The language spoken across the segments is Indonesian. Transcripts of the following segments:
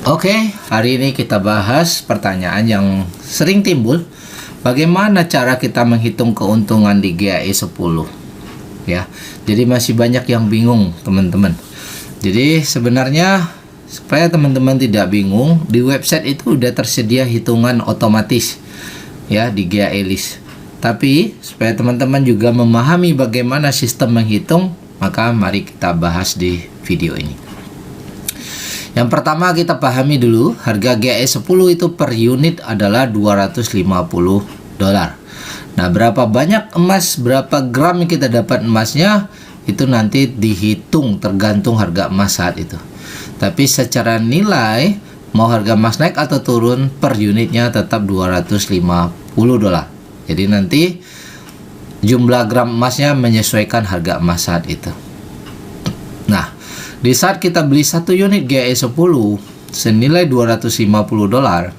Oke, hari ini kita bahas pertanyaan yang sering timbul. Bagaimana cara kita menghitung keuntungan di GAE 10? Ya, jadi masih banyak yang bingung, teman-teman. Jadi sebenarnya supaya teman-teman tidak bingung, di website itu udah tersedia hitungan otomatis ya di GAE list. Tapi supaya teman-teman juga memahami bagaimana sistem menghitung, maka mari kita bahas di video ini. Yang pertama kita pahami dulu, harga GAE 10 itu per unit adalah $250. Nah, berapa banyak emas, berapa gram yang kita dapat emasnya, itu nanti dihitung tergantung harga emas saat itu. Tapi secara nilai, mau harga emas naik atau turun, per unitnya tetap $250. Jadi nanti jumlah gram emasnya menyesuaikan harga emas saat itu. Nah, di saat kita beli satu unit GAE 10 senilai $250,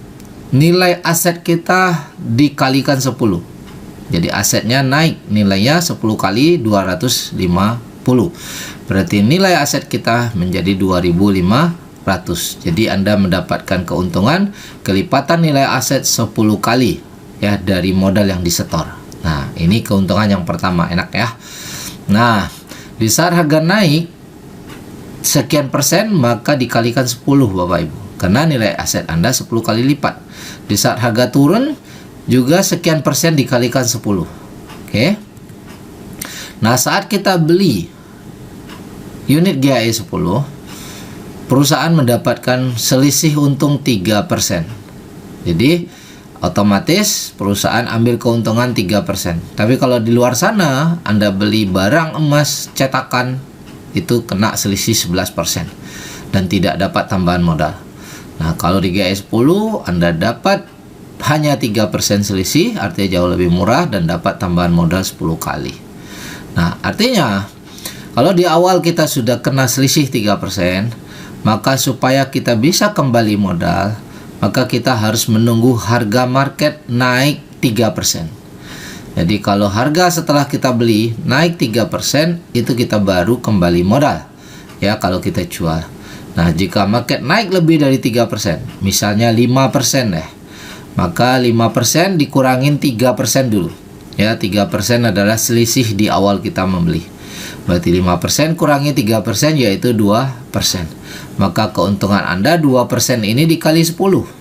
nilai aset kita dikalikan 10. Jadi asetnya naik, nilainya 10 kali 250. Berarti nilai aset kita menjadi 2.500. Jadi Anda mendapatkan keuntungan kelipatan nilai aset 10 kali ya dari modal yang disetor. Nah, ini keuntungan yang pertama, enak ya. Nah, di saat harga naik sekian persen, maka dikalikan 10 Bapak Ibu, karena nilai aset Anda 10 kali lipat. Di saat harga turun juga sekian persen dikalikan 10. Oke. Nah, saat kita beli unit GAE 10, perusahaan mendapatkan selisih untung 3%. Jadi otomatis perusahaan ambil keuntungan 3%. Tapi kalau di luar sana Anda beli barang emas cetakan, itu kena selisih 11% dan tidak dapat tambahan modal. Nah, kalau di GAE 10 Anda dapat hanya 3% selisih, artinya jauh lebih murah dan dapat tambahan modal 10 kali. Nah, artinya kalau di awal kita sudah kena selisih 3%, maka supaya kita bisa kembali modal, maka kita harus menunggu harga market naik 3%. Jadi kalau harga setelah kita beli naik 3%, itu kita baru kembali modal ya kalau kita jual. Nah, jika market naik lebih dari 3%, misalnya 5% deh, maka 5% dikurangin 3% dulu ya. 3% adalah selisih di awal kita membeli. Berarti 5% kurangi 3% yaitu 2%. Maka keuntungan Anda 2% ini dikali 10,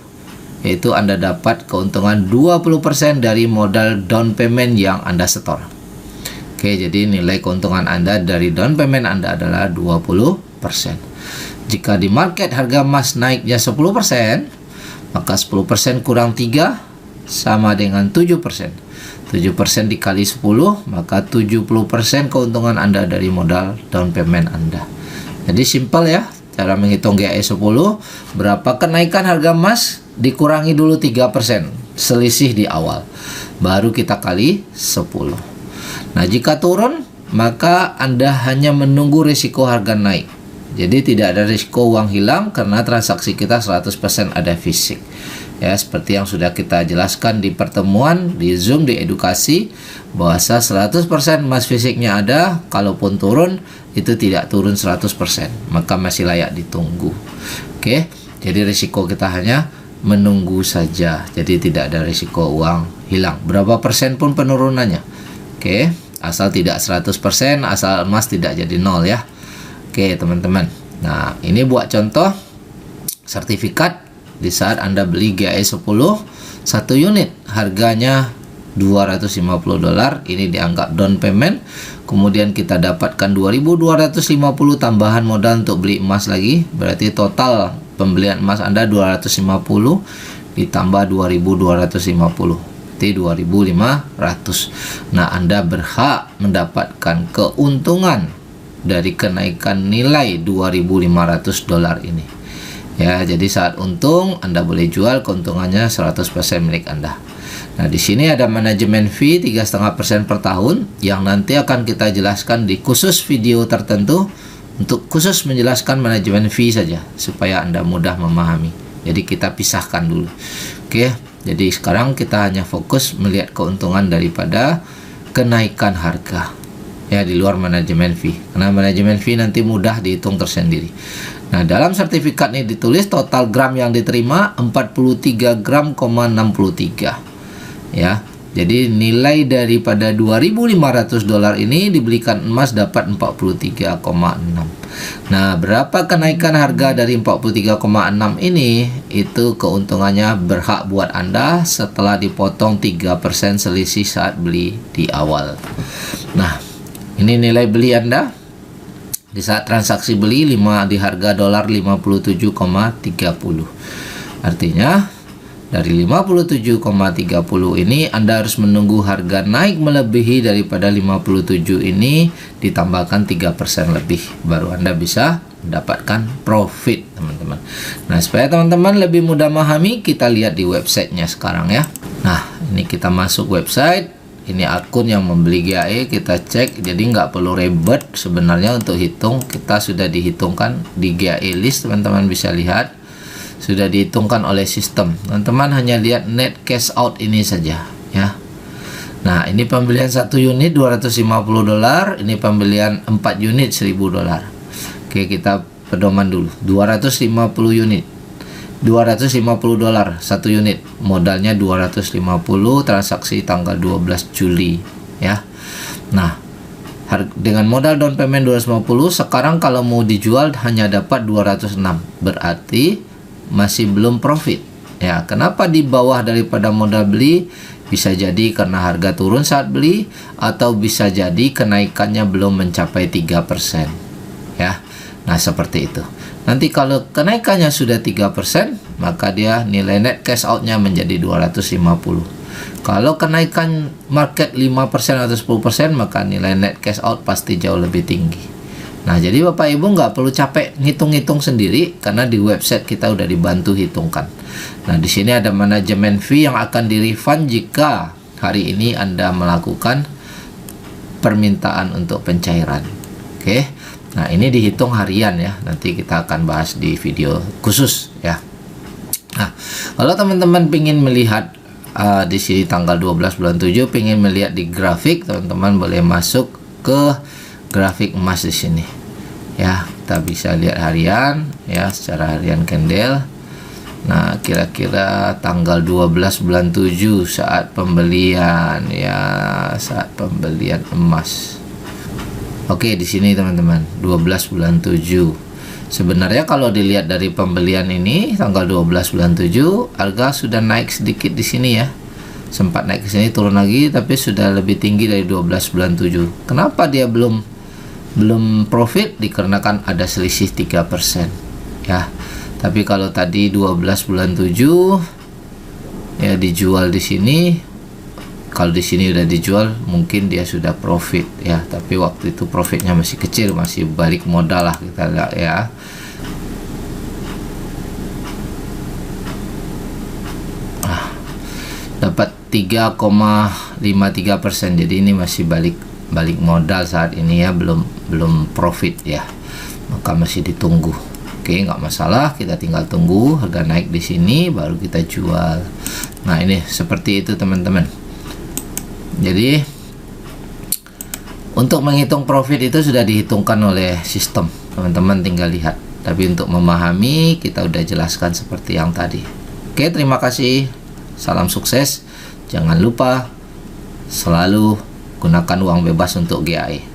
yaitu Anda dapat keuntungan 20% dari modal down payment yang Anda setor. Oke, jadi nilai keuntungan Anda dari down payment Anda adalah 20%. Jika di market harga emas naiknya 10%, maka 10% kurang 3 sama dengan 7%. 7% dikali 10, maka 70% keuntungan Anda dari modal down payment Anda. Jadi simpel ya, cara menghitung GAE 10, berapa kenaikan harga emas, dikurangi dulu 3% selisih di awal, baru kita kali 10. Nah, jika turun, maka Anda hanya menunggu risiko harga naik. Jadi tidak ada risiko uang hilang karena transaksi kita 100% ada fisik. Ya, seperti yang sudah kita jelaskan di pertemuan di Zoom di edukasi, bahwa 100% emas fisiknya ada, kalaupun turun itu tidak turun 100%, maka masih layak ditunggu. Oke, jadi risiko kita hanya menunggu saja, jadi tidak ada risiko uang hilang berapa persen pun penurunannya. Oke, asal tidak 100%, asal emas tidak jadi nol ya. Oke teman-teman, nah ini buat contoh sertifikat. Di saat Anda beli GAE 10 satu unit, harganya $250, ini dianggap down payment. Kemudian kita dapatkan 2.250 tambahan modal untuk beli emas lagi, berarti total pembelian emas Anda 250 ditambah 2.250, berarti 2.500. Nah, Anda berhak mendapatkan keuntungan dari kenaikan nilai $2.500 ini. Ya, jadi saat untung Anda boleh jual, keuntungannya 100% milik Anda. Nah, di sini ada manajemen fee 3,5% per tahun yang nanti akan kita jelaskan di khusus video tertentu untuk khusus menjelaskan manajemen fee saja supaya Anda mudah memahami. Jadi kita pisahkan dulu. Oke, jadi sekarang kita hanya fokus melihat keuntungan daripada kenaikan harga. Ya, di luar manajemen fee. Karena manajemen fee nanti mudah dihitung tersendiri. Nah, dalam sertifikat ini ditulis total gram yang diterima 43 gram, 63. Ya. Jadi nilai daripada 2.500 dolar ini dibelikan emas dapat 43,6. Nah, berapa kenaikan harga dari 43,6 ini? Itu keuntungannya berhak buat Anda setelah dipotong 3% selisih saat beli di awal. Nah, ini nilai beli Anda di saat transaksi beli di harga dolar 57,30. Artinya dari 57,30 ini Anda harus menunggu harga naik melebihi daripada 57 ini ditambahkan 3% lebih, baru Anda bisa mendapatkan profit, teman-teman. Nah, supaya teman-teman lebih mudah memahami, kita lihat di websitenya sekarang ya. Nah, ini kita masuk website. Ini akun yang membeli GAE, kita cek. Jadi nggak perlu ribet sebenarnya untuk hitung, kita sudah dihitungkan di GAE list, teman-teman bisa lihat. Sudah dihitungkan oleh sistem. Teman-teman hanya lihat net cash out ini saja ya. Nah, ini pembelian 1 unit 250 dolar, ini pembelian 4 unit 1.000 dolar. Oke, kita pedoman dulu. 250 unit. 250 dolar 1 unit. Modalnya 250, transaksi tanggal 12 Juli ya. Nah, dengan modal down payment 250, sekarang kalau mau dijual hanya dapat 206. Berarti masih belum profit ya. Kenapa di bawah daripada modal beli? Bisa jadi karena harga turun saat beli, atau bisa jadi kenaikannya belum mencapai 3% ya. Nah, seperti itu. Nanti kalau kenaikannya sudah 3%, maka dia nilai net cash outnya menjadi 250. Kalau kenaikan market 5% atau 10%, maka nilai net cash out pasti jauh lebih tinggi. Nah, jadi Bapak Ibu nggak perlu capek ngitung-ngitung sendiri, karena di website kita udah dibantu hitungkan. Nah, di sini ada manajemen fee yang akan di-refund jika hari ini Anda melakukan permintaan untuk pencairan. Oke. Nah, ini dihitung harian ya. Nanti kita akan bahas di video khusus ya. Nah, kalau teman-teman ingin melihat di sini tanggal 12 bulan 7, ingin melihat di grafik, teman-teman boleh masuk ke grafik emas di sini ya. Kita bisa lihat harian ya, secara harian candle. Nah, kira-kira tanggal 12 bulan 7 saat pembelian ya, saat pembelian emas. Oke, di sini teman-teman 12 bulan 7. Sebenarnya kalau dilihat dari pembelian ini tanggal 12 bulan 7, harga sudah naik sedikit di sini ya. Sempat naik ke sini, turun lagi, tapi sudah lebih tinggi dari 12 bulan 7. Kenapa dia belum profit? Dikarenakan ada selisih 3% ya. Tapi kalau tadi 12 bulan 7 ya dijual di sini, kalau di sini udah dijual mungkin dia sudah profit ya. Tapi waktu itu profitnya masih kecil, masih balik modal lah kita lihat ya. Dapat 3,53%. Jadi ini masih balik modal saat ini ya, belum profit ya, maka masih ditunggu. Oke, nggak masalah, kita tinggal tunggu harga naik di sini baru kita jual. Nah, ini seperti itu teman-teman. Jadi untuk menghitung profit itu sudah dihitungkan oleh sistem, teman-teman tinggal lihat. Tapi untuk memahami kita udah jelaskan seperti yang tadi. Oke, terima kasih, salam sukses. Jangan lupa selalu gunakan uang bebas untuk GAE.